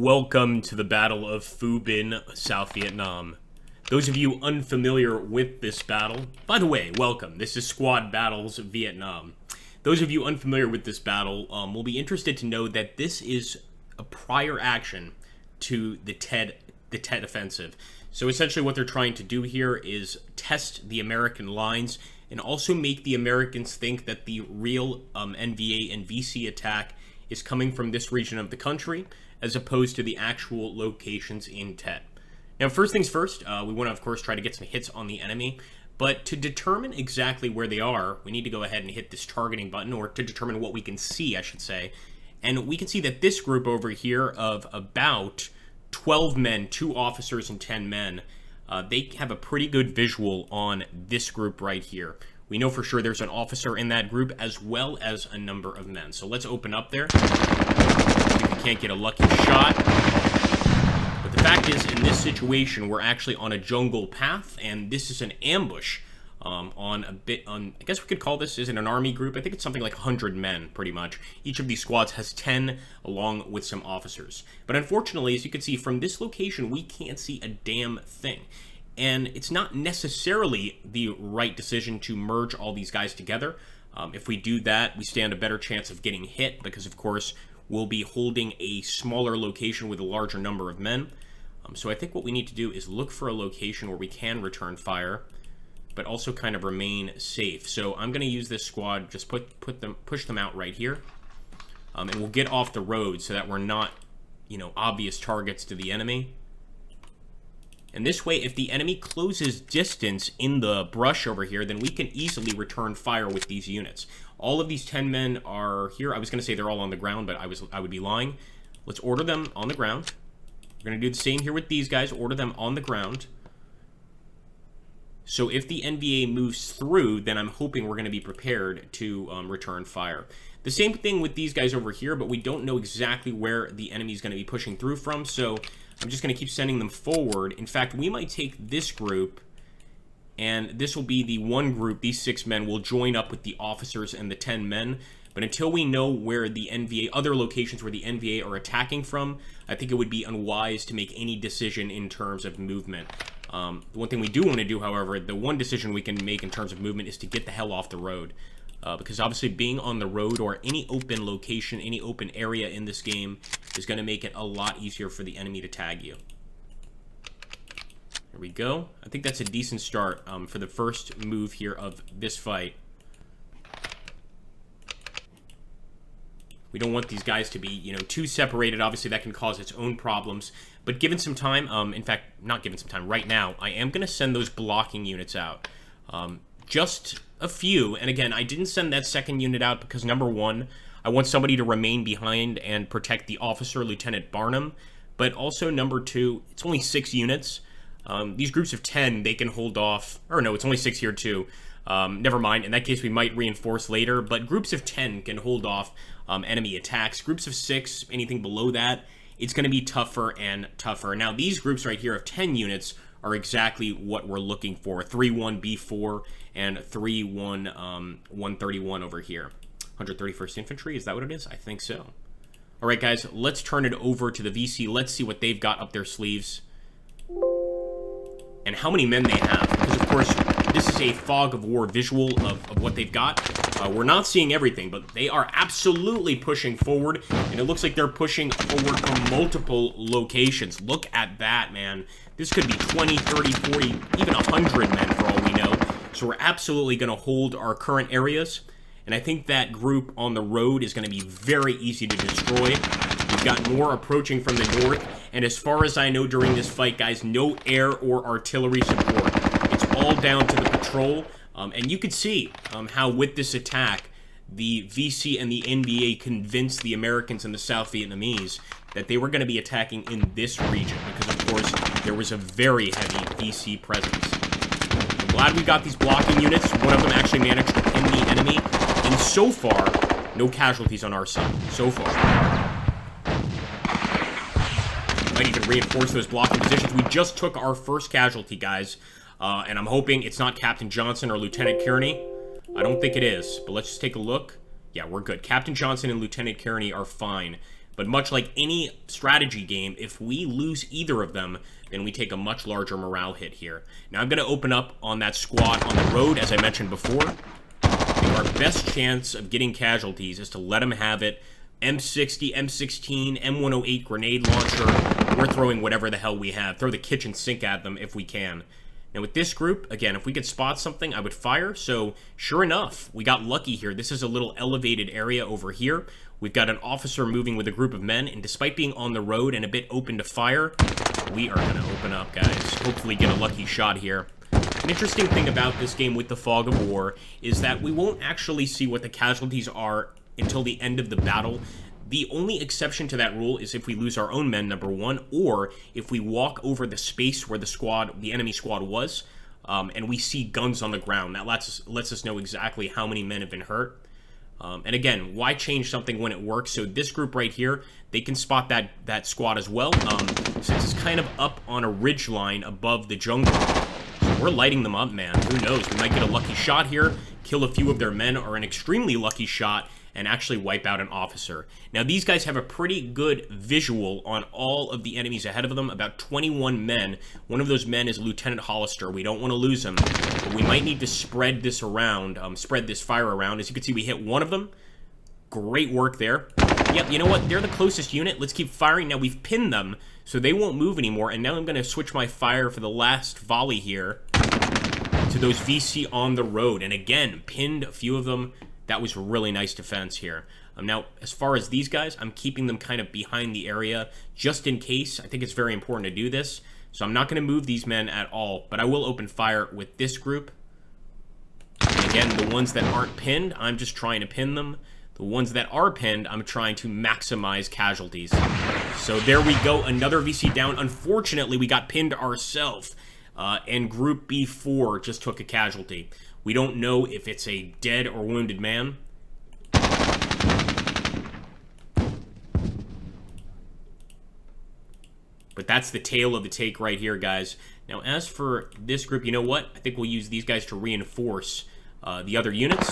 Welcome to the Battle of Phu Binh, South Vietnam. Those of you unfamiliar with this battle, by the way, welcome. This is Squad Battles Vietnam. Those of you unfamiliar with this battle will be interested to know that this is a prior action to the Tet Offensive. So essentially what they're trying to do here is test the American lines and also make the Americans think that the real NVA and VC attack is coming from this region of the country, as opposed to the actual locations in Tet. Now, first things first, we want to, of course, try to get some hits on the enemy, but to determine exactly where they are, we need to go ahead and hit this targeting button, or to determine what we can see, I should say. And we can see that this group over here of about 12 men, 2 officers and 10 men, they have a pretty good visual on this group right here. We know for sure there's an officer in that group as well as a number of men. So let's open up there. See if we can't get a lucky shot. But the fact is, in this situation, we're actually on a jungle path, and this is an ambush I guess we could call this, is it an army group? I think it's something like 100 men, pretty much. Each of these squads has 10, along with some officers. But unfortunately, as you can see, from this location, we can't see a damn thing. And it's not necessarily the right decision to merge all these guys together. If we do that, we stand a better chance of getting hit because, of course, we'll be holding a smaller location with a larger number of men. So I think what we need to do is look for a location where we can return fire, but also kind of remain safe. So I'm going to use this squad, just push them out right here, and we'll get off the road so that we're not, obvious targets to the enemy. And this way, if the enemy closes distance in the brush over here, then we can easily return fire with these units. All of these 10 men are here. I was going to say they're all on the ground, but I would be lying. Let's order them on the ground. We're going to do the same here with these guys. Order them on the ground. So if the NVA moves through, then I'm hoping we're going to be prepared to return fire. The same thing with these guys over here, but we don't know exactly where the enemy is going to be pushing through from, so I'm just going to keep sending them forward. In fact, we might take this group, and this will be the one group. These 6 men will join up with the officers and the 10 men. But until we know where the NVA, other locations where the NVA are attacking from, I think it would be unwise to make any decision in terms of movement. The one thing we do want to do, however, the one decision we can make in terms of movement is to get the hell off the road. Because obviously being on the road or any open location, any open area in this game is going to make it a lot easier for the enemy to tag you. There we go. I think that's a decent start for the first move here of this fight. We don't want these guys to be, too separated. Obviously, that can cause its own problems. But given some time, in fact, not given some time, right now, I am going to send those blocking units out. Just a few. And again, I didn't send that second unit out because, number one, I want somebody to remain behind and protect the officer, Lieutenant Barnum. But also, number two, it's only 6 units. These groups of 10, they can hold off. Or no, it's only 6 here, too. Never mind. In that case, we might reinforce later. But groups of 10 can hold off enemy attacks. Groups of 6, anything below that, it's going to be tougher and tougher. Now, these groups right here of 10 units are exactly what we're looking for. 3-1-B4 and 3-1-131 over here. 131st Infantry, is that what it is? I think so. All right, guys, let's turn it over to the VC. Let's see what they've got up their sleeves and how many men they have. Because, of course, this is a fog of war visual of what they've got. We're not seeing everything, but they are absolutely pushing forward, and it looks like they're pushing forward from multiple locations. Look at that, man. This could be 20, 30, 40, even 100 men for all we know. So we're absolutely going to hold our current areas, and I think that group on the road is going to be very easy to destroy. We've got more approaching from the north, and as far as I know during this fight, guys, no air or artillery support. It's all down to the patrol. And you could see how with this attack, the VC and the NVA convinced the Americans and the South Vietnamese that they were going to be attacking in this region because, of course, there was a very heavy VC presence. I'm glad we got these blocking units. One of them actually managed to pin the enemy. And so far, no casualties on our side. So far. Might even reinforce those blocking positions. We just took our first casualty, guys. And I'm hoping it's not Captain Johnson or Lieutenant Kearney. I don't think it is, but let's just take a look. Yeah, we're good. Captain Johnson and Lieutenant Kearney are fine. But much like any strategy game, if we lose either of them, then we take a much larger morale hit here. Now I'm going to open up on that squad on the road, as I mentioned before. I think our best chance of getting casualties is to let them have it. M60, M16, M108 grenade launcher. We're throwing whatever the hell we have. Throw the kitchen sink at them if we can. Now with this group, again, if we could spot something, I would fire. So sure enough, we got lucky here. This is a little elevated area over here. We've got an officer moving with a group of men, and despite being on the road and a bit open to fire, we are going to open up, guys. Hopefully get a lucky shot here. An interesting thing about this game with the Fog of War is that we won't actually see what the casualties are until the end of the battle. The only exception to that rule is if we lose our own men, number one, or if we walk over the space where the enemy squad was, and we see guns on the ground. That lets us know exactly how many men have been hurt. And again, why change something when it works? So this group right here, they can spot that squad as well, since it's kind of up on a ridge line above the jungle. So we're lighting them up, man. Who knows? We might get a lucky shot here, kill a few of their men, or an extremely lucky shot, and actually wipe out an officer. Now, these guys have a pretty good visual on all of the enemies ahead of them, about 21 men. One of those men is Lieutenant Hollister. We don't want to lose him, but we might need to spread this around, spread this fire around. As you can see, we hit one of them. Great work there. Yep, you know what? They're the closest unit. Let's keep firing. Now, we've pinned them, so they won't move anymore, and now I'm going to switch my fire for the last volley here to those VC on the road. And again, pinned a few of them. That was really nice defense here. Now, as far as these guys, I'm keeping them kind of behind the area just in case. I think it's very important to do this. So I'm not going to move these men at all, but I will open fire with this group. And again, the ones that aren't pinned, I'm just trying to pin them. The ones that are pinned, I'm trying to maximize casualties. So there we go, another VC down. Unfortunately, we got pinned ourselves, and Group B4 just took a casualty. We don't know if it's a dead or wounded man. But that's the tail of the take right here, guys. Now, as for this group, you know what? I think we'll use these guys to reinforce the other units.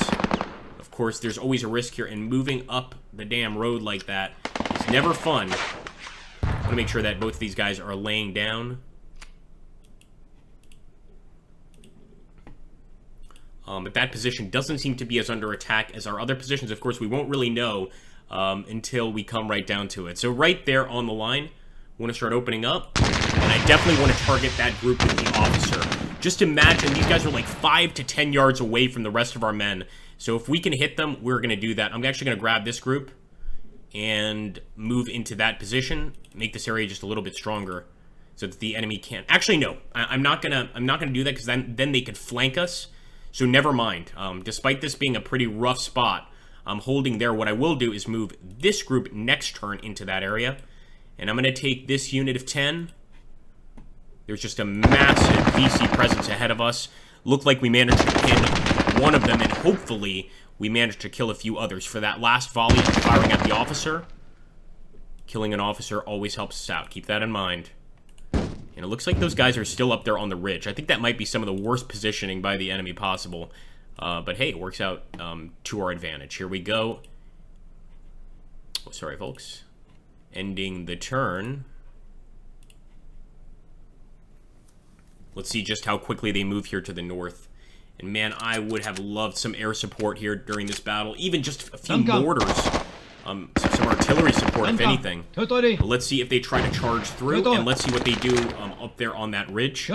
Of course, there's always a risk here, and moving up the damn road like that is never fun. I want to make sure that both of these guys are laying down. But that position doesn't seem to be as under attack as our other positions. Of course, we won't really know until we come right down to it. So right there on the line, I want to start opening up. And I definitely want to target that group with the officer. Just imagine, these guys are like 5 to 10 yards away from the rest of our men. So if we can hit them, we're going to do that. I'm actually going to grab this group and move into that position. Make this area just a little bit stronger so that the enemy can't... Actually, no. I'm not gonna do that because then they could flank us. So never mind. Despite this being a pretty rough spot, I'm holding there. What I will do is move this group next turn into that area. And I'm going to take this unit of 10. There's just a massive VC presence ahead of us. Looked like we managed to pin one of them, and hopefully we managed to kill a few others. For that last volley, I'm firing at the officer. Killing an officer always helps us out. Keep that in mind. And it looks like those guys are still up there on the ridge. I think that might be some of the worst positioning by the enemy possible. But hey, it works out to our advantage. Here we go. Oh, sorry, folks. Ending the turn. Let's see just how quickly they move here to the north. And man, I would have loved some air support here during this battle. Even just a few mortars. Some artillery support, if anything. Let's see if they try to charge through, and let's see what they do up there on that ridge.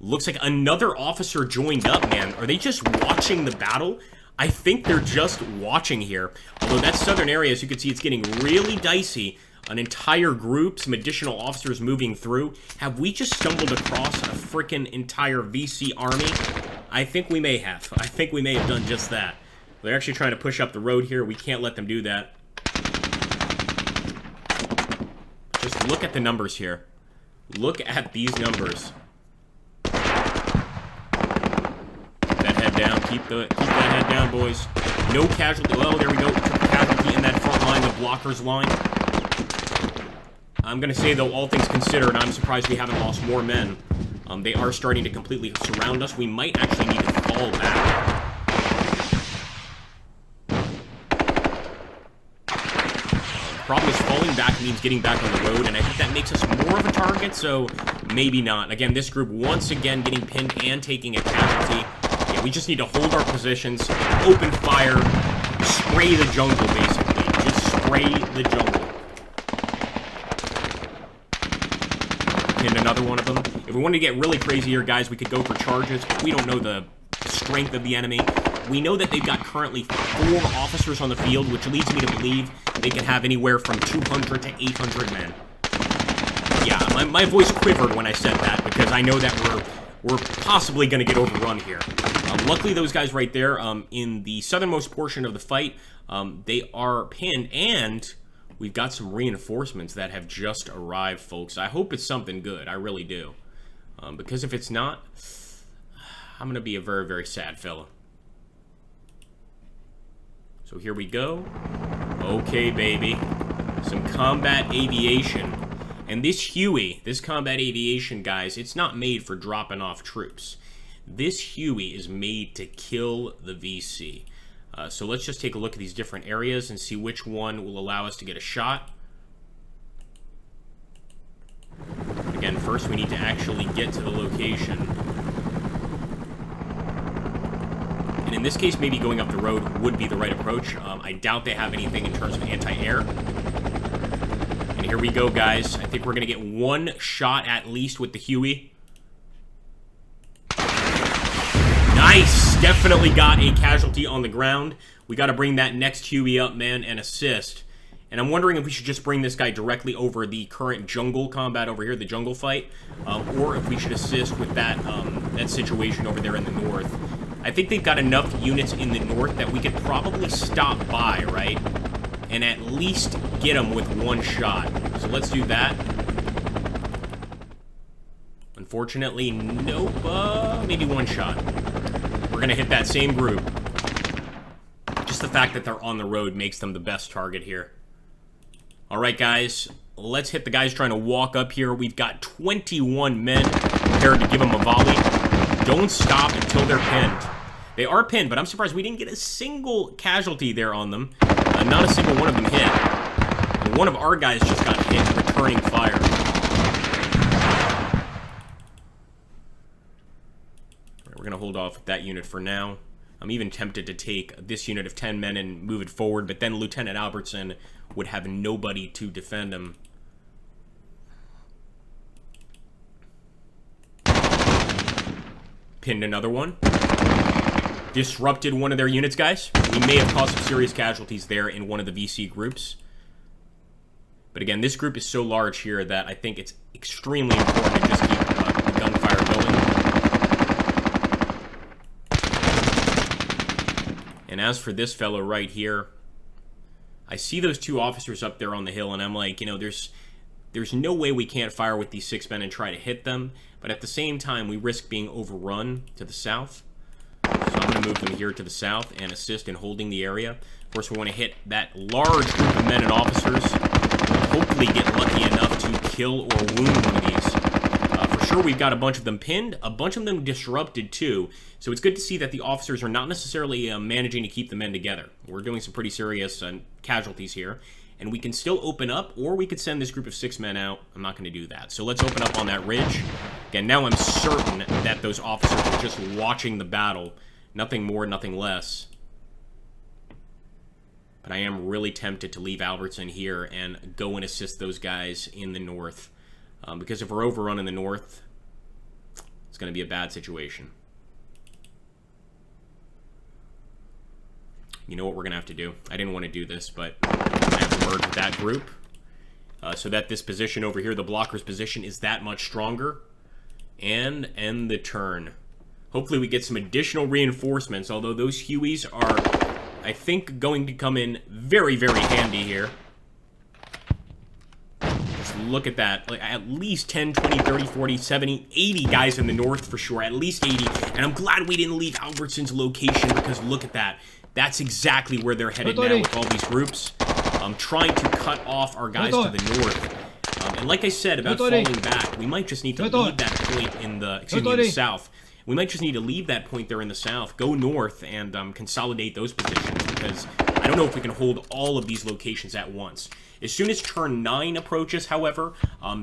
Looks like another officer joined up, man. Are they just watching the battle? I think they're just watching here. Although that southern area, as you can see, it's getting really dicey. An entire group, some additional officers moving through. Have we just stumbled across a freaking entire VC army? I think we may have. I think we may have done just that. They're actually trying to push up the road here. We can't let them do that. Just look at the numbers here. Look at these numbers. Keep that head down. Keep that head down, boys. No casualty. Well, there we go. Casualty in that front line, the blockers line. I'm going to say, though, all things considered, I'm surprised we haven't lost more men. They are starting to completely surround us. We might actually need to fall back. Problem is, falling back means getting back on the road, and I think that makes us more of a target, so maybe not. Again, this group once again getting pinned and taking a casualty. Yeah, we just need to hold our positions, open fire, spray the jungle, basically. Just spray the jungle. Pinned another one of them. If we want to get really crazy here, guys, we could go for charges. We don't know the strength of the enemy. We know that they've got currently 4 officers on the field, which leads me to believe they can have anywhere from 200 to 800 men. Yeah, my voice quivered when I said that, because I know that we're possibly going to get overrun here. Luckily, those guys right there, in the southernmost portion of the fight, they are pinned, and we've got some reinforcements that have just arrived, folks. I hope it's something good. I really do. Because if it's not, I'm going to be a very, very sad fella. So here we go. Okay, baby. Some combat aviation. And this Huey, this combat aviation, guys, it's not made for dropping off troops. This Huey is made to kill the VC. So let's just take a look at these different areas and see which one will allow us to get a shot. Again, first we need to actually get to the location. And in this case, maybe going up the road would be the right approach. I doubt they have anything in terms of anti-air. And here we go, guys. I think we're going to get one shot at least with the Huey. Nice! Definitely got a casualty on the ground. We got to bring that next Huey up, man, and assist. And I'm wondering if we should just bring this guy directly over the current jungle combat over here, the jungle fight, or if we should assist with that, that situation over there in the north. I think they've got enough units in the north that we could probably stop by, right? And at least get them with one shot. So let's do that. Unfortunately, nope. Maybe one shot. We're going to hit that same group. Just the fact that they're on the road makes them the best target here. All right, guys. Let's hit the guys trying to walk up here. We've got 21 men prepared to give them a volley. Don't stop until they're pinned. They are pinned, but I'm surprised we didn't get a single casualty there on them. Not a single one of them hit. And one of our guys just got hit, returning fire. We're going to hold off with that unit for now. I'm even tempted to take this unit of 10 men and move it forward, but then Lieutenant Albertson would have nobody to defend him. Pinned another one. Disrupted one of their units, guys. We may have caused some serious casualties there in one of the VC groups. But again, this group is so large here that I think it's extremely important to just keep the gunfire going. And as for this fellow right here, I see those 2 officers up there on the hill, and I'm like, you know, there's no way we can't fire with these 6 men and try to hit them. But at the same time, we risk being overrun to the south. So I'm going to move them here to the south and assist in holding the area. Of course, we want to hit that large group of men and officers. Hopefully get lucky enough to kill or wound one of these. For sure, we've got a bunch of them pinned, a bunch of them disrupted too. So it's good to see that the officers are not necessarily managing to keep the men together. We're doing some pretty serious casualties here. And we can still open up, or we could send this group of 6 men out. I'm not going to do that. So let's open up on that ridge. Again, now I'm certain that those officers are just watching the battle. Nothing more, nothing less. But I am really tempted to leave Albertson here and go and assist those guys in the north. Because if we're overrun in the north, it's going to be a bad situation. You know what we're going to have to do? I didn't want to do this, but I have to merge with that group. So that this position over here, the blocker's position, is that much stronger. And end the turn. Hopefully we get some additional reinforcements, although those Hueys are, I think, going to come in very, very handy here. Just look at that. Like, at least 10, 20, 30, 40, 70, 80 guys in the north for sure. At least 80. And I'm glad we didn't leave Albertson's location, because look at that. That's exactly where they're headed now with all these groups. Trying to cut off our guys to the north. And like I said about falling back, we might just need to leave that point in the, in the south. We might just need to leave that point there in the south, go north, and consolidate those positions, because I I don't know if we can hold all of these locations at once. As soon as turn 9 approaches, however,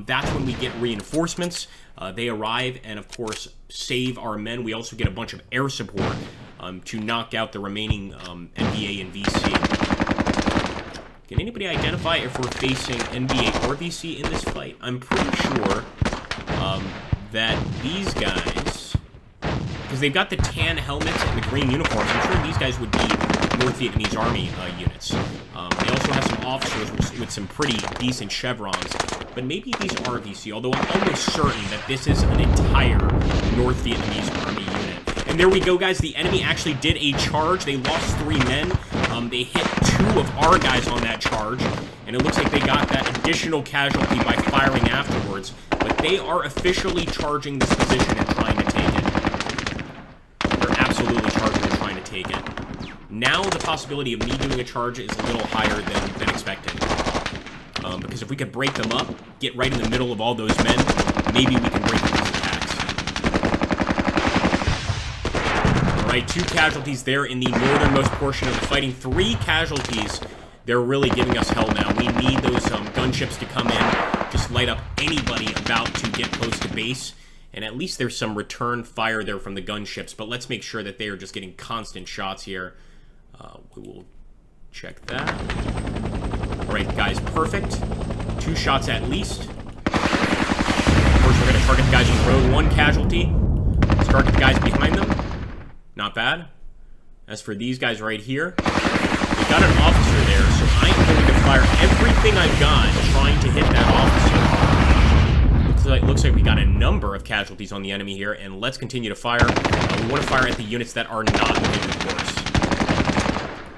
that's when we get reinforcements. They arrive and, of course, save our men. We also get a bunch of air support to knock out the remaining NVA and VC. Can anybody identify if we're facing NVA or VC in this fight? I'm pretty sure that these guys, because they've got the tan helmets and the green uniforms, I'm sure these guys would be North Vietnamese Army units. They also have some officers with some pretty decent chevrons, but maybe these are VC, although I'm almost certain that this is an entire North Vietnamese Army unit. And there we go, guys. The enemy actually did a charge. They lost 3 men. They hit 2 of our guys on that charge, and it looks like they got that additional casualty by firing afterwards. But they are officially charging this position and trying to take it. They're absolutely charging and trying to take it. Now the possibility of me doing a charge is a little higher than expected. Because if we could break them up, get right in the middle of all those men, maybe we can break these attacks. Alright, 2 casualties there in the northernmost portion of the fighting. 3 casualties. They're really giving us hell now. We need those gunships to come in, just light up anybody about to get close to base. And at least there's some return fire there from the gunships, but let's make sure that they are just getting constant shots here. We will check that. Alright, guys, perfect. 2 shots at least. First, we're going to target the guys on the road. 1 casualty. Let's target the guys behind them. Not bad. As for these guys right here, we got an officer there, so I'm going to fire everything I've got trying to hit that officer. Looks like we got a number of casualties on the enemy here, and let's continue to fire. We want to fire at the units that are not moving, of course.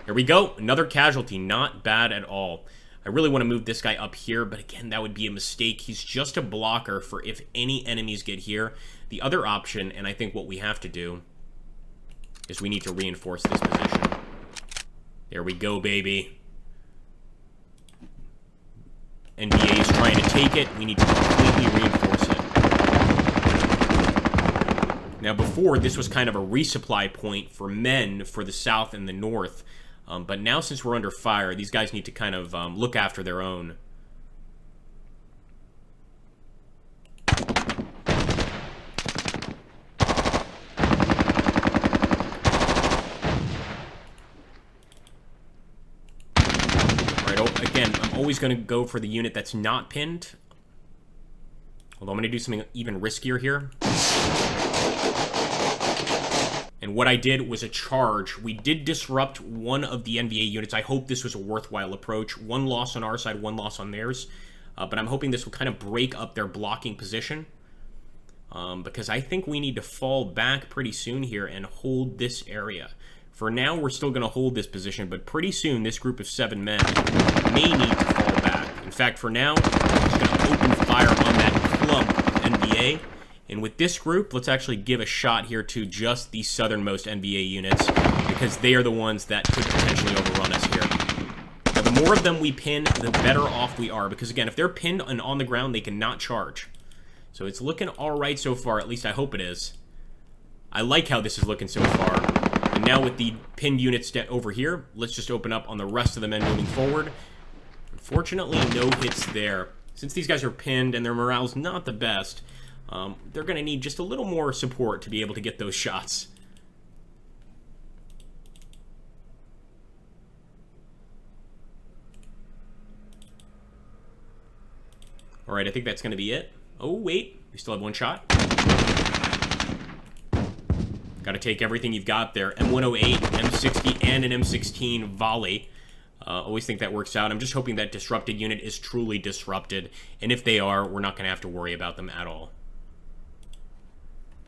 Here we go. Another casualty. Not bad at all. I really want to move this guy up here, but again, that would be a mistake. He's just a blocker for if any enemies get here. The other option, and I think what we have to do, is we need to reinforce this position. There we go, baby. NVA is trying to take it. We need to completely reinforce it. Now, before, this was kind of a resupply point for men for the south and the north. But now, since we're under fire, these guys need to kind of look after their own. Again, I'm always going to go for the unit that's not pinned. Although I'm going to do something even riskier here. And what I did was a charge. We did disrupt one of the NVA units. I hope this was a worthwhile approach. 1 loss on our side, 1 loss on theirs. But I'm hoping this will kind of break up their blocking position. Because I think we need to fall back pretty soon here and hold this area. For now, we're still going to hold this position, but pretty soon, this group of 7 men may need to fall back. In fact, for now, we're just going to open fire on that clump of NVA. And with this group, let's actually give a shot here to just the southernmost NVA units, because they are the ones that could potentially overrun us here. Now, the more of them we pin, the better off we are, because again, if they're pinned and on the ground, they cannot charge. So it's looking alright so far, at least I hope it is. I like how this is looking so far. And now with the pinned units over here, let's just open up on the rest of the men moving forward. Unfortunately, no hits there. Since these guys are pinned and their morale's not the best, they're going to need just a little more support to be able to get those shots. Alright, I think that's going to be it. Oh, wait. We still have 1 shot. Got to take everything you've got there. M108, M60, and an M16 volley. Always think that works out. I'm just hoping that disrupted unit is truly disrupted. And if they are, we're not going to have to worry about them at all.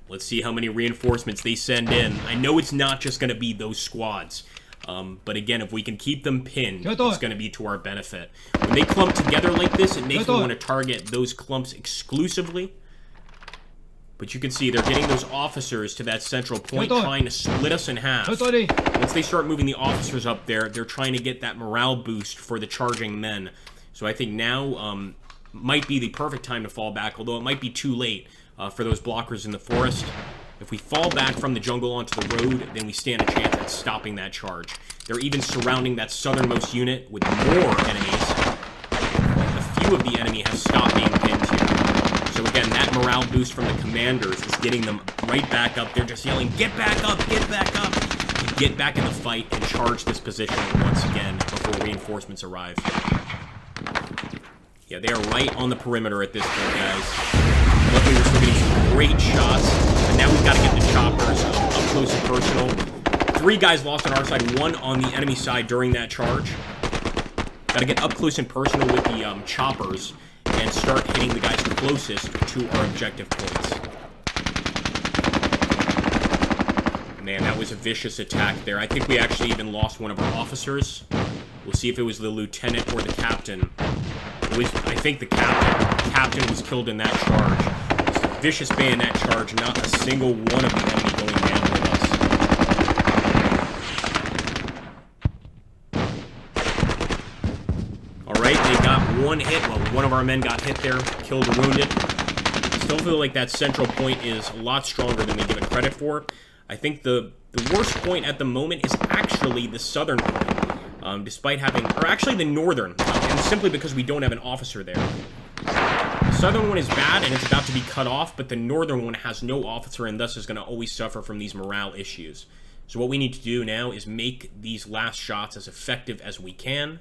Let's see how many reinforcements they send in. I know it's not just going to be those squads. But again, if we can keep them pinned, it's going to be to our benefit. When they clump together like this, it makes me want to target those clumps exclusively. But you can see they're getting those officers to that central point, trying to split us in half. Once they start moving the officers up there, they're trying to get that morale boost for the charging men. So I think now might be the perfect time to fall back, although it might be too late for those blockers in the forest. If we fall back from the jungle onto the road, then we stand a chance at stopping that charge. They're even surrounding that southernmost unit with more enemies. A few of the enemy have stopped being pinned here. So again, that morale boost from the commanders is getting them right back up. They're just yelling, get back up, get back up. And get back in the fight and charge this position once again before reinforcements arrive. Yeah, they are right on the perimeter at this point, guys. Luckily, we're still getting some great shots. But now we've got to get the choppers up close and personal. 3 guys lost on our side, 1 on the enemy side during that charge. Got to get up close and personal with the choppers and start hitting the guys closest to our objective points. Man, that was a vicious attack there. I think we actually even lost one of our officers. We'll see if it was the lieutenant or the captain. It was, I think, the captain. The captain was killed in that charge. It was a vicious bayonet charge, not a single one of the enemy going down with us. Alright, they got 1 hit. Well, one of our men got hit there, killed or wounded. Still feel like that central point is a lot stronger than we give it credit for. I think the worst point at the moment is actually the southern point. Despite having, or actually the northern, and simply because we don't have an officer there. The southern one is bad, and it's about to be cut off, but the northern one has no officer, and thus is going to always suffer from these morale issues. So what we need to do now is make these last shots as effective as we can,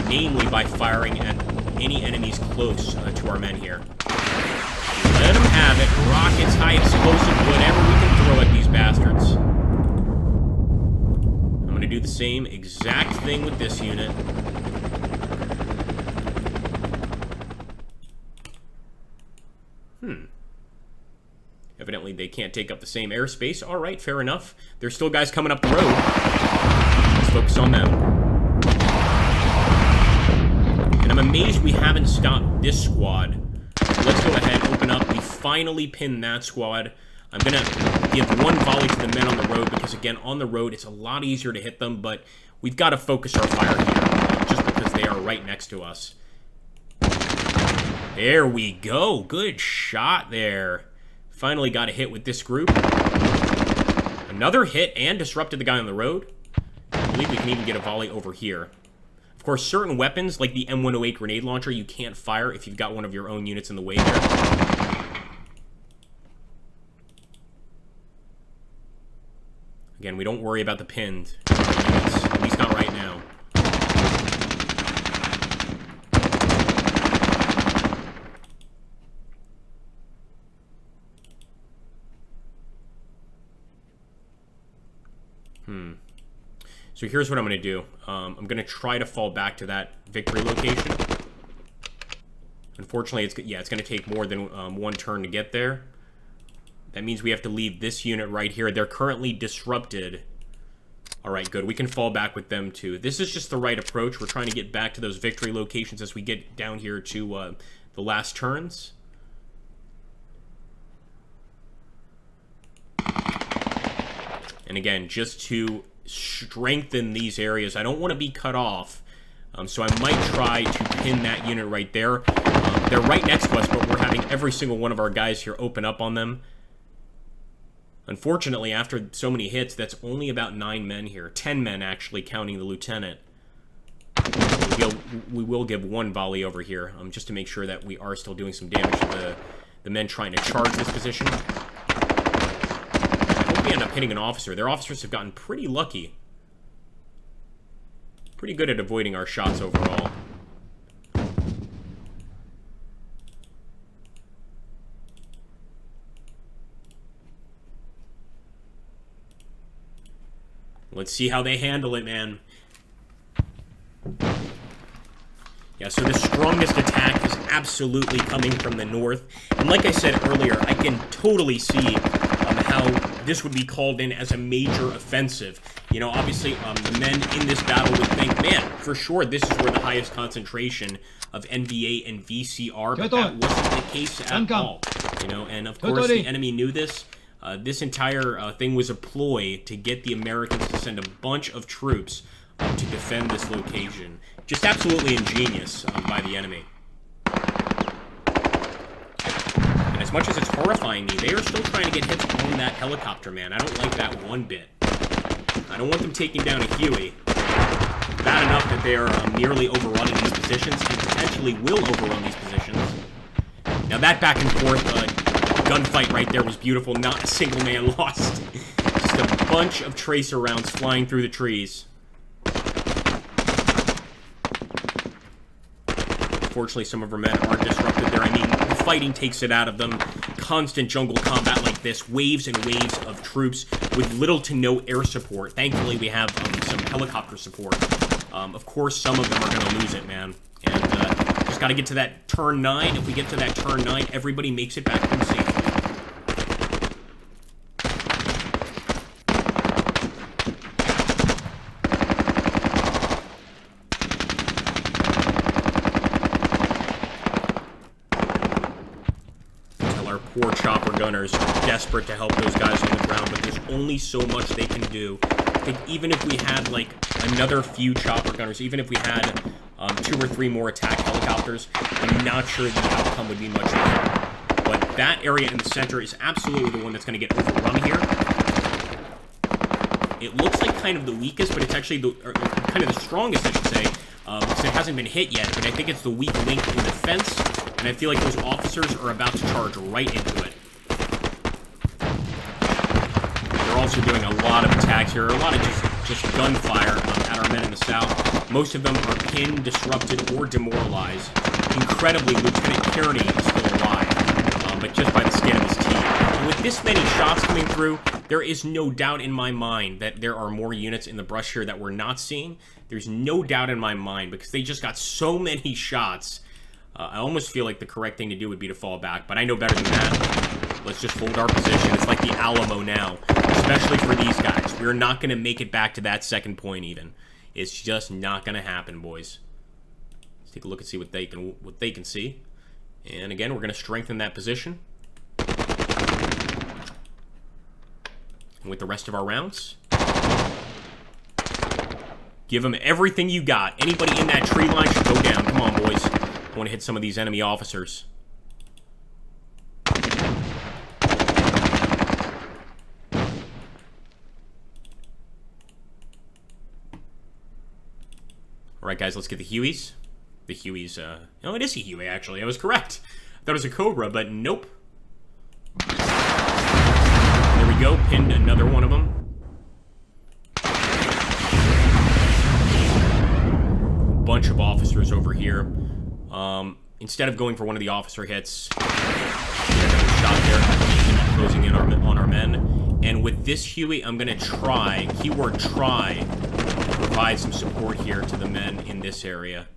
namely by firing at any enemies close to our men here. Let them have it. Rockets, high explosive, whatever we can throw at these bastards. I'm going to do the same exact thing with this unit. Evidently, they can't take up the same airspace. All right, fair enough. There's still guys coming up the road. Let's focus on them. And I'm amazed we haven't stopped this squad. Let's go ahead, open up. We finally pinned that squad. I'm going to give 1 volley to the men on the road because, again, on the road, it's a lot easier to hit them, but we've got to focus our fire here just because they are right next to us. There we go. Good shot there. Finally got a hit with this group. Another hit and disrupted the guy on the road. I believe we can even get a volley over here. Of course, certain weapons, like the M108 grenade launcher, you can't fire if you've got one of your own units in the way there. Again, we don't worry about the pinned units, at least not right now. So here's what I'm going to do. I'm going to try to fall back to that victory location. Unfortunately, it's going to take more than 1 turn to get there. That means we have to leave this unit right here. They're currently disrupted. All right, good. We can fall back with them too. This is just the right approach. We're trying to get back to those victory locations as we get down here to the last turns. And again, just to strengthen these areas, I don't want to be cut off. So I might try to pin that unit right there. They're right next to us, but we're having every single one of our guys here open up on them. Unfortunately, after so many hits, that's only about 9 men here. 10 men, actually, counting the lieutenant. We will give 1 volley over here, just to make sure that we are still doing some damage to the men trying to charge this position. I hope we end up hitting an officer. Their officers have gotten pretty lucky. Pretty good at avoiding our shots overall. Let's see how they handle it, man. Yeah, so the strongest attack is absolutely coming from the north. And like I said earlier, I can totally see how this would be called in as a major offensive. You know, obviously, the men in this battle would think, man, for sure, this is where the highest concentration of NVA and VC are, but that wasn't the case at all. You know, and of course, the enemy knew this. This entire thing was a ploy to get the Americans to send a bunch of troops to defend this location. Just absolutely ingenious by the enemy. And as much as it's horrifying me, they are still trying to get hits on that helicopter, man. I don't like that one bit. I don't want them taking down a Huey. Bad enough that they are nearly overrunning these positions and potentially will overrun these positions. Now that back and forth gunfight right there was beautiful. Not a single man lost. Just a bunch of tracer rounds flying through the trees. Fortunately, some of our men are disrupted there. I mean, the fighting takes it out of them. Constant jungle combat like this. Waves and waves of troops with little to no air support. Thankfully, we have some helicopter support. Of course, some of them are going to lose it, man. And just got to get to that turn 9. If we get to that turn 9, everybody makes it back home safely. Poor chopper gunners are desperate to help those guys on the ground, but there's only so much they can do. I think even if we had, like, another few chopper gunners, even if we had 2 or 3 more attack helicopters, I'm not sure the outcome would be much different. But that area in the center is absolutely the one that's going to get overrun here. It looks like kind of the weakest, but it's actually kind of the strongest, I should say, because it hasn't been hit yet, but I think it's the weak link in the fence. And I feel like those officers are about to charge right into it. They're also doing a lot of attacks here, a lot of just gunfire at our men in the south. Most of them are pinned, disrupted, or demoralized. Incredibly, Lieutenant Kearney is still alive, but just by the skin of his teeth. And with this many shots coming through, there is no doubt in my mind that there are more units in the brush here that we're not seeing. There's no doubt in my mind because they just got so many shots. I almost feel like the correct thing to do would be to fall back, but I know better than that. Let's just hold our position. It's like the Alamo now, especially for these guys. We're not going to make it back to that second point even. It's just not going to happen, boys. Let's take a look and see what they can see. And again, we're going to strengthen that position. And with the rest of our rounds, give them everything you got. Anybody in that tree line should go down. Come on, boys. I want to hit some of these enemy officers. Alright, guys, let's get the Hueys. The Hueys, no, it is a Huey, actually. I was correct. I thought it was a Cobra, but nope. There we go. Pinned another one of them. Bunch of officers over here. Instead of going for one of the officer hits, shot there, closing in on our men. And with this Huey, I'm going to try, keyword try, to provide some support here to the men in this area.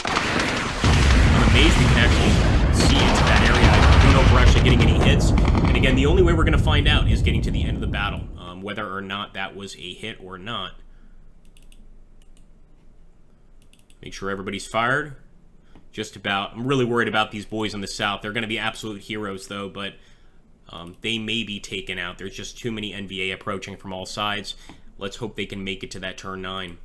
I'm amazed we can actually see into that area. I don't know if we're actually getting any hits. And again, the only way we're going to find out is getting to the end of the battle, whether or not that was a hit or not. Make sure everybody's fired. Just about. I'm really worried about these boys in the south. They're going to be absolute heroes, though, but they may be taken out. There's just too many NVA approaching from all sides. Let's hope they can make it to that turn 9.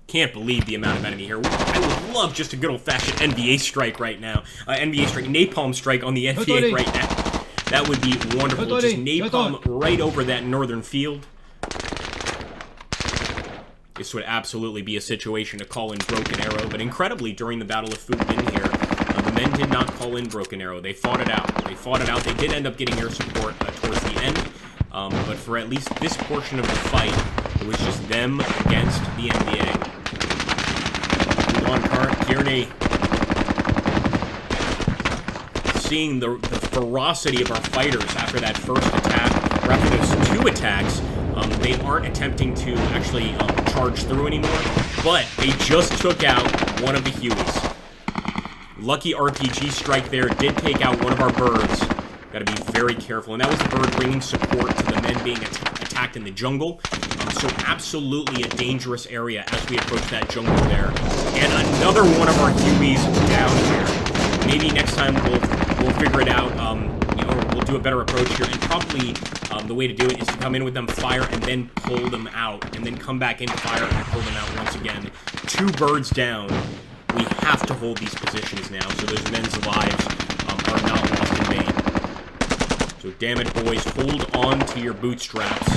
Can't believe the amount of enemy here. I would love just a good old-fashioned NVA strike right now. NVA strike, napalm strike on the NVA right now. That would be wonderful. Just napalm right over that northern field. This would absolutely be a situation to call in Broken Arrow, but incredibly, during the Battle of Phu Bin here, the men did not call in Broken Arrow. They fought it out. They did end up getting air support towards the end, but for at least this portion of the fight, it was just them against the NVA. Move on, Kearney. Seeing the ferocity of our fighters after that first attack, or after those 2 attacks, they aren't attempting to actually charge through anymore, but they just took out one of the Hueys. Lucky RPG strike there did take out one of our birds. Got to be very careful, and that was the bird bringing support to the men being attacked in the jungle. So absolutely a dangerous area as we approach that jungle there. And another one of our Hueys down here. Maybe next time we'll figure it out. You know, we'll do a better approach here, and probably the way to do it is to come in with them, fire, and then pull them out, and then come back in, fire, and pull them out once again. 2 birds down. We have to hold these positions now, so those men's lives are not lost in vain. So damn it, boys, hold on to your bootstraps.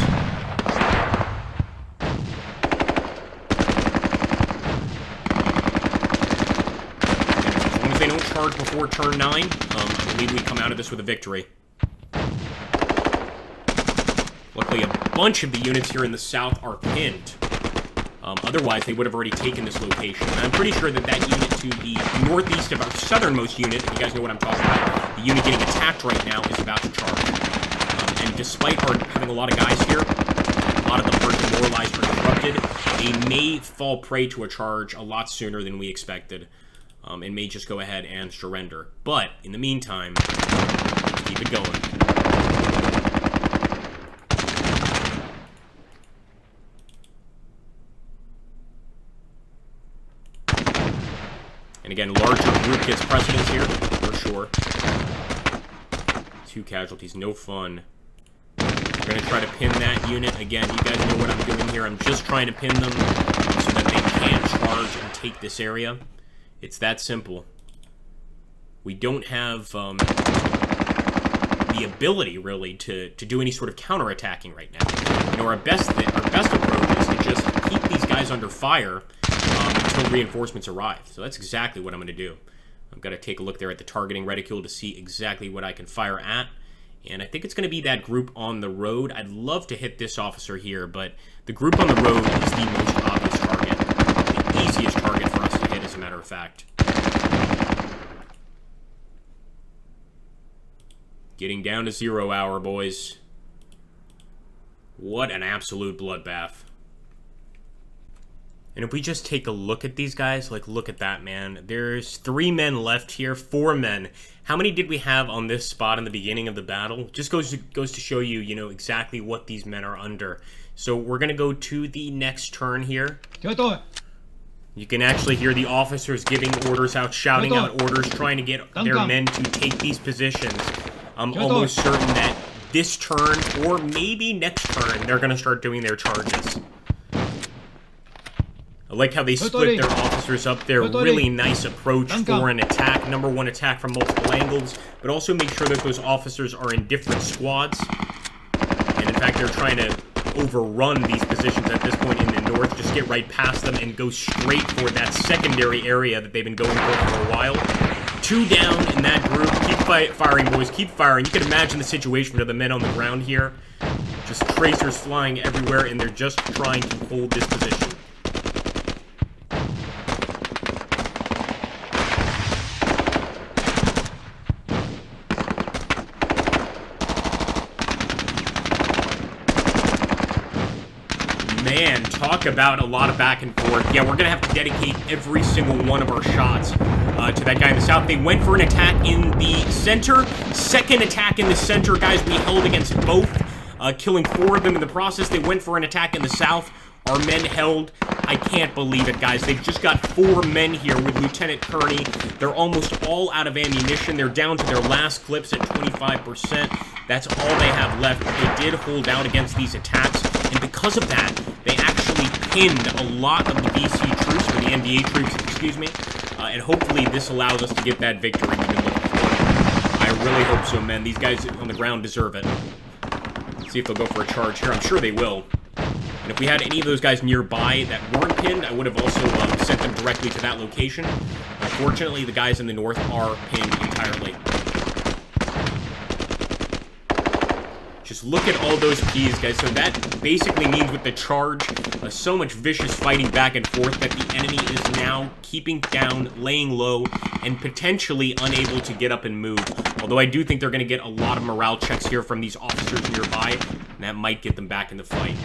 As long as they don't charge before turn 9, I believe we come out of this with a victory. Luckily, a bunch of the units here in the south are pinned. Otherwise, they would have already taken this location. And I'm pretty sure that that unit to the northeast of our southernmost unit, if you guys know what I'm talking about, the unit getting attacked right now is about to charge. And despite our having a lot of guys here, a lot of them are demoralized or disrupted, they may fall prey to a charge a lot sooner than we expected, and may just go ahead and surrender. But, in the meantime, let's keep it going. And again, larger group gets precedence here, for sure. 2 casualties, no fun. We're going to try to pin that unit. Again, you guys know what I'm doing here. I'm just trying to pin them so that they can't charge and take this area. It's that simple. We don't have the ability, really, to do any sort of counterattacking right now. You know, our best approach is to just keep these guys under fire until reinforcements arrive. So that's exactly what I'm going to do. I've got to take a look there at the targeting reticule to see exactly what I can fire at. And I think it's going to be that group on the road. I'd love to hit this officer here, but the group on the road is the most obvious target. The easiest target for us to hit, as a matter of fact. Getting down to 0 hour, boys. What an absolute bloodbath. And if we just take a look at these guys, like, look at that, man. There's 3 men left here, 4 men. How many did we have on this spot in the beginning of the battle? Just goes to show you, you know, exactly what these men are under. So we're going to go to the next turn here. You can actually hear the officers giving orders out, shouting out orders, trying to get their men to take these positions. I'm almost certain that this turn, or maybe next turn, they're going to start doing their charges. I like how they split their officers up there. Really nice approach for an attack. #1 attack from multiple angles, but also make sure that those officers are in different squads. And in fact, they're trying to overrun these positions at this point in the north. Just get right past them and go straight for that secondary area that they've been going for a while. 2 down in that group. Keep firing, boys. Keep firing. You can imagine the situation for the men on the ground here. Just tracers flying everywhere, and they're just trying to hold this position. Man, talk about a lot of back and forth. Yeah, we're going to have to dedicate every single one of our shots to that guy in the south. They went for an attack in the center. Second attack in the center, guys. We held against both, killing 4 of them in the process. They went for an attack in the south. Our men held. I can't believe it, guys. They've just got 4 men here with Lieutenant Kearney. They're almost all out of ammunition. They're down to their last clips at 25%. That's all they have left. They did hold out against these attacks, and because of that, they actually pinned a lot of the BC troops, or the NVA troops, excuse me, and hopefully this allows us to get that victory we've been looking for. I really hope so, men. These guys on the ground deserve it. Let's see if they'll go for a charge here. I'm sure they will. And if we had any of those guys nearby that weren't pinned, I would have also sent them directly to that location. Unfortunately, the guys in the north are pinned entirely. Just look at all those keys, guys. So that basically means with the charge, so much vicious fighting back and forth that the enemy is now keeping down, laying low, and potentially unable to get up and move. Although I do think they're going to get a lot of morale checks here from these officers nearby, and that might get them back in the fight.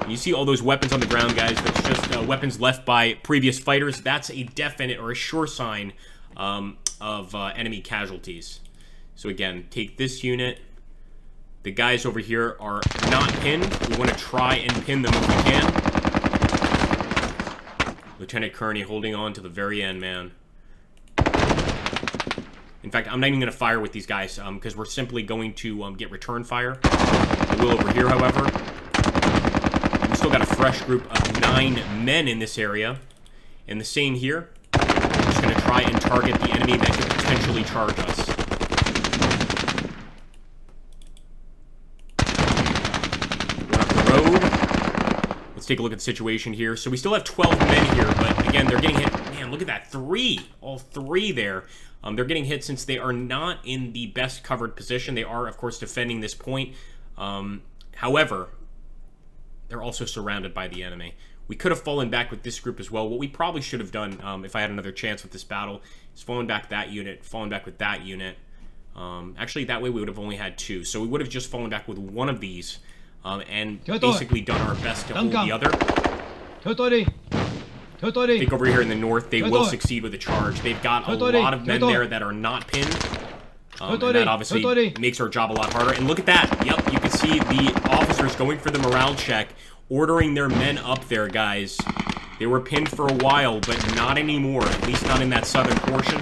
And you see all those weapons on the ground, guys. That's just weapons left by previous fighters. That's a definite or a sure sign of enemy casualties. So again, take this unit. The guys over here are not pinned. We want to try and pin them if we can. Lieutenant Kearney holding on to the very end, man. In fact, I'm not even going to fire with these guys because we're simply going to get return fire. I will over here, however. We still got a fresh group of 9 men in this area. And the same here. We're just going to try and target the enemy that could potentially charge us. We're up the road. Let's take a look at the situation here. So we still have 12 men here, but again, they're getting hit. Man, look at that. 3. All 3 there. They're getting hit since they are not in the best covered position. They are, of course, defending this point. However, they're also surrounded by the enemy. We could have fallen back with this group as well. What we probably should have done, if I had another chance with this battle, is fallen back that unit, fallen back with that unit. Actually, that way we would have only had 2. So we would have just fallen back with one of these and basically done our best to hold the other. I think over here in the north, they will succeed with a charge. They've got a lot of men there that are not pinned. And that obviously makes our job a lot harder. And look at that. Yep, you can see the officers going for the morale check, ordering their men up there, guys. They were pinned for a while, but not anymore. At least not in that southern portion.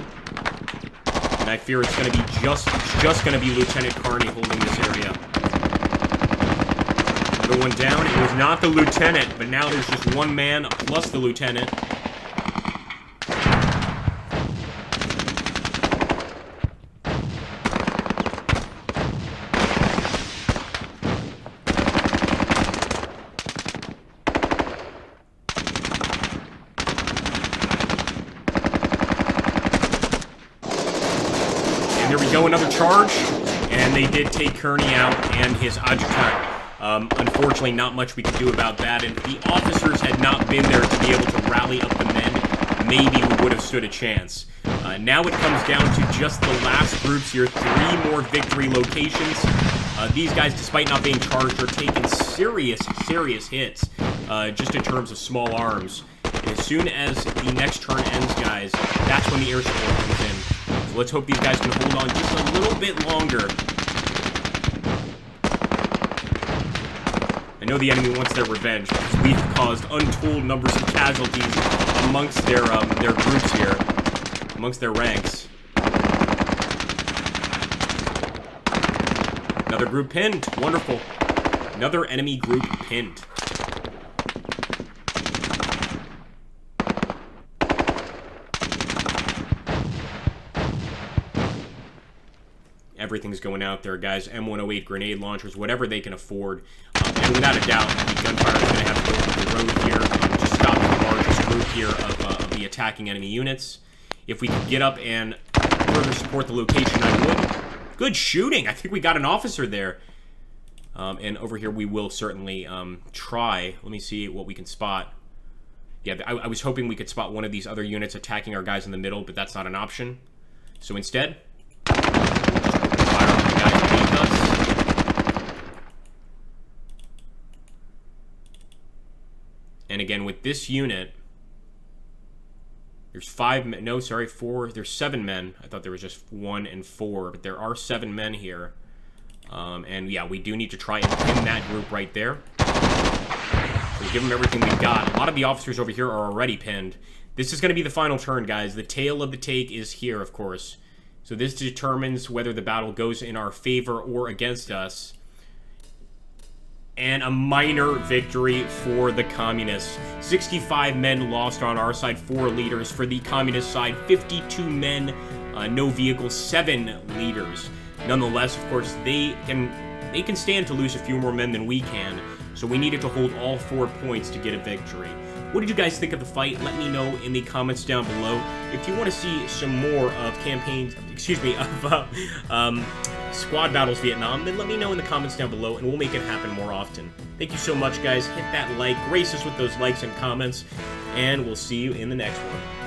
And I fear it's going to be just going to be Lieutenant Carney holding this area. Another one down. It was not the lieutenant, but now there's just one man plus the lieutenant. And there we go, another charge. And they did take Kearney out and his adjutant. Unfortunately, not much we could do about that, and if the officers had not been there to be able to rally up the men, maybe we would have stood a chance. Now it comes down to just the last groups here, 3 more victory locations. These guys, despite not being charged, are taking serious hits, just in terms of small arms. And as soon as the next turn ends, guys, that's when the air support comes in. So let's hope these guys can hold on just a little bit longer. I know the enemy wants their revenge because we have caused untold numbers of casualties amongst their groups here, amongst their ranks. Another group pinned. Wonderful. Another enemy group pinned. Everything's going out there, guys. M108 grenade launchers, whatever they can afford. And without a doubt, the gunfire is going to have to go over the road here to stop the largest group here of the attacking enemy units. If we could get up and further support the location, I would. Good shooting! I think we got an officer there. And over here, we will certainly try. Let me see what we can spot. Yeah, I was hoping we could spot one of these other units attacking our guys in the middle, but that's not an option. So instead, fire on the guys beneath us. And again, with this unit, there's 5 men. No, sorry, 4. There's 7 men. I thought there was just 1 and 4, but there are 7 men here. And yeah, we do need to try and pin that group right there. So give them everything we've got. A lot of the officers over here are already pinned. This is going to be the final turn, guys. The tail of the take is here, of course. So this determines whether the battle goes in our favor or against us. And a minor victory for the communists. 65 men lost on our side, 4 leaders. For the communist side, 52 men, no vehicles, 7 leaders. Nonetheless, of course, they can stand to lose a few more men than we can. So we needed to hold all 4 points to get a victory. What did you guys think of the fight? Let me know in the comments down below. If you want to see some more of Squad Battles Vietnam, then let me know in the comments down below, and we'll make it happen more often. Thank you so much, guys. Hit that like, grace us with those likes and comments, and we'll see you in the next one.